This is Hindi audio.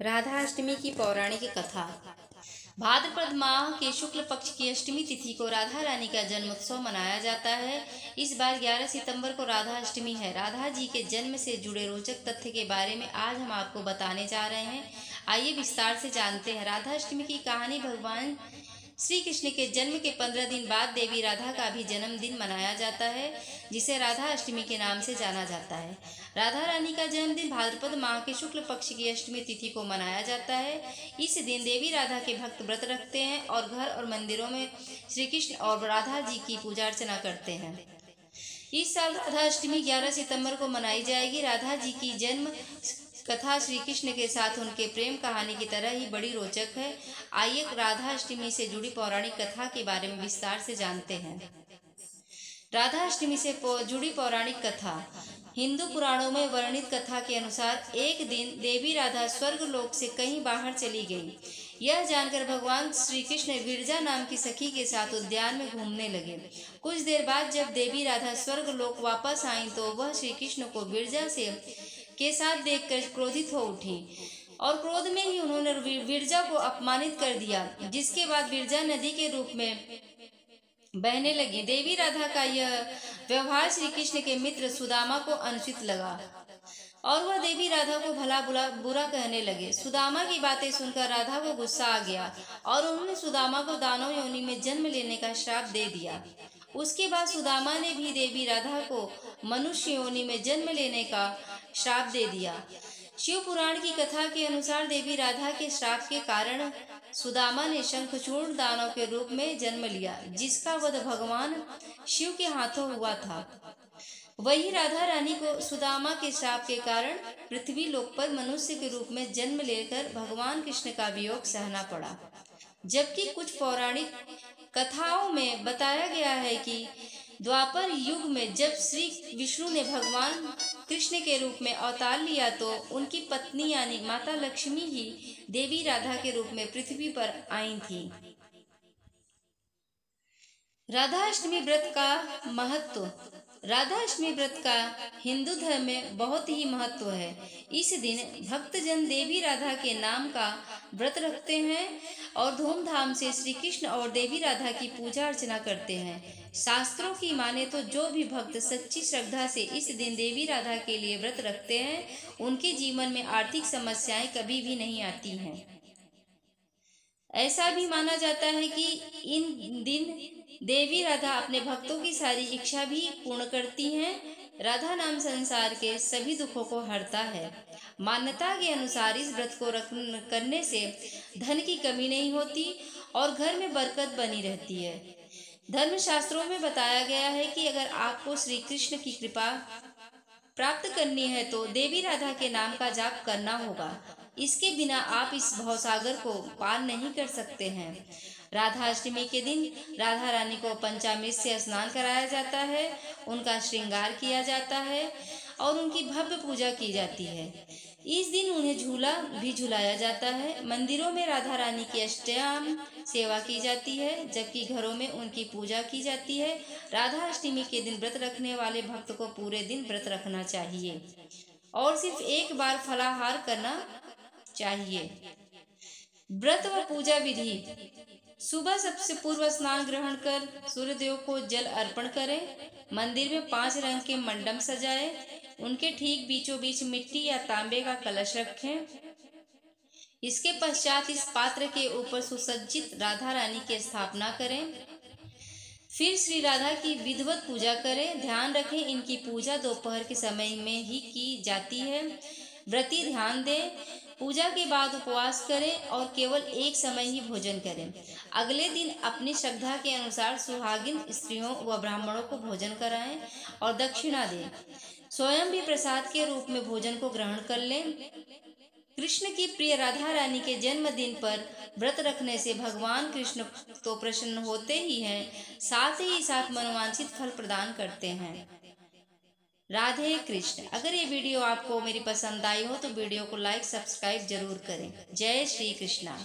राधा अष्टमी की पौराणिक कथा। भाद्रपद माह के शुक्ल पक्ष की अष्टमी तिथि को राधा रानी का जन्मोत्सव मनाया जाता है। इस बार 11 सितंबर को राधा अष्टमी है। राधा जी के जन्म से जुड़े रोचक तथ्य के बारे में आज हम आपको बताने जा रहे हैं। आइए विस्तार से जानते हैं। राधा अष्टमी की कहानी। भगवान श्री कृष्ण के जन्म के 15 दिन बाद देवी राधा का भी जन्मदिन मनाया जाता है, जिसे राधा अष्टमी के नाम से जाना जाता है। राधा रानी का जन्मदिन भाद्रपद माह के शुक्ल पक्ष की अष्टमी तिथि को मनाया जाता है। इस दिन देवी राधा के भक्त व्रत रखते हैं और घर और मंदिरों में श्री कृष्ण और राधा जी की पूजा अर्चना करते हैं। इस साल राधा अष्टमी 11 सितंबर को मनाई जाएगी। राधा जी की जन्म कथा श्री कृष्ण के साथ उनके प्रेम कहानी की तरह ही बड़ी रोचक है। आइए राधा अष्टमी से जुड़ी पौराणिक कथा के बारे में विस्तार से जानते हैं। राधा अष्टमी से जुड़ी पौराणिक कथा। हिंदू पुराणों में वर्णित कथा के अनुसार एक दिन देवी राधा स्वर्ग लोक से कहीं बाहर चली गई। यह जानकर भगवान श्री कृष्ण विरजा नाम की सखी के साथ उद्यान में घूमने लगे। कुछ देर बाद जब देवी राधा स्वर्ग लोक वापस आई तो वह श्री कृष्ण को विरजा के साथ देखकर क्रोधित हो उठी और क्रोध में ही उन्होंने विरजा को अपमानित कर दिया, जिसके बाद विरजा नदी के रूप में बहने लगी। देवी राधा का यह व्यवहार श्री कृष्ण के मित्र सुदामा को अनुचित लगा और वह देवी राधा को भला बुरा कहने लगे। सुदामा की बातें सुनकर राधा को गुस्सा आ गया और उन्होंने सुदामा को दानव योनि में जन्म लेने का श्राप दे दिया। उसके बाद सुदामा ने भी देवी राधा को मनुष्य योनि में जन्म लेने का श्राप दे दिया। शिव पुराण की कथा के अनुसार देवी राधा के श्राप के कारण सुदामा ने शंखचूर्ण दानव के रूप में जन्म लिया, जिसका वध भगवान शिव के हाथों हुआ था। वही राधा रानी को सुदामा के श्राप के कारण पृथ्वी लोक पर मनुष्य के रूप में जन्म लेकर भगवान कृष्ण का वियोग सहना पड़ा। जबकि कुछ पौराणिक कथाओं में बताया गया है कि द्वापर युग में जब श्री विष्णु ने भगवान कृष्ण के रूप में अवतार लिया तो उनकी पत्नी यानी माता लक्ष्मी ही देवी राधा के रूप में पृथ्वी पर आई थी। राधा अष्टमी व्रत का महत्व। राधा अष्टमी व्रत का हिंदू धर्म में बहुत ही महत्व है। इस दिन भक्तजन देवी राधा के नाम का व्रत रखते हैं और धूमधाम से श्री कृष्ण और देवी राधा की पूजा अर्चना करते हैं। शास्त्रों की माने तो जो भी भक्त सच्ची श्रद्धा से इस दिन देवी राधा के लिए व्रत रखते हैं, उनके जीवन में आर्थिक समस्याएं कभी भी नहीं आती हैं। ऐसा भी माना जाता है कि इन दिन देवी राधा अपने भक्तों की सारी इच्छा भी पूर्ण करती हैं। राधा नाम संसार के सभी दुखों को हरता है। मान्यता के अनुसार इस व्रत को करने से धन की कमी नहीं होती और घर में बरकत बनी रहती है। धर्मशास्त्रों में बताया गया है कि अगर आपको श्री कृष्ण की कृपा प्राप्त करनी है तो देवी राधा के नाम का जाप करना होगा। इसके बिना आप इस भवसागर को पार नहीं कर सकते हैं। राधा अष्टमी के दिन राधा रानी को पंचामृत से स्नान कराया जाता है, उनका श्रृंगार किया जाता है और उनकी भव्य पूजा की जाती है। इस दिन उन्हें झूला भी झुलाया जाता है। मंदिरों में राधा रानी की अष्टयाम सेवा की जाती है, जबकि घरों में उनकी पूजा की जाती है। राधा अष्टमी के दिन व्रत रखने वाले भक्त को पूरे दिन व्रत रखना चाहिए और सिर्फ एक बार फलाहार करना चाहिए। व्रत व पूजा विधि। सुबह सबसे पूर्व स्नान ग्रहण कर सूर्यदेव को जल अर्पण करें। मंदिर में 5 रंग के मंडप सजाएं। उनके ठीक बीचों बीच मिट्टी या तांबे का कलश रखें। इसके पश्चात इस पात्र के ऊपर सुसज्जित राधा रानी की स्थापना करें। फिर श्री राधा की विधिवत पूजा करें। ध्यान रखें, इनकी पूजा दोपहर के समय में ही की जाती है। व्रती ध्यान दें, पूजा के बाद उपवास करें और केवल एक समय ही भोजन करें। अगले दिन अपनी श्रद्धा के अनुसार सुहागिन स्त्रियों व ब्राह्मणों को भोजन कराएं और दक्षिणा दें। स्वयं भी प्रसाद के रूप में भोजन को ग्रहण कर लें। कृष्ण की प्रिय राधा रानी के जन्मदिन पर व्रत रखने से भगवान कृष्ण तो प्रसन्न होते ही हैं, साथ ही साथ मनोवांछित फल प्रदान करते हैं। राधे कृष्ण। अगर ये वीडियो आपको मेरी पसंद आई हो तो वीडियो को लाइक सब्सक्राइब जरूर करें। जय श्री कृष्णा।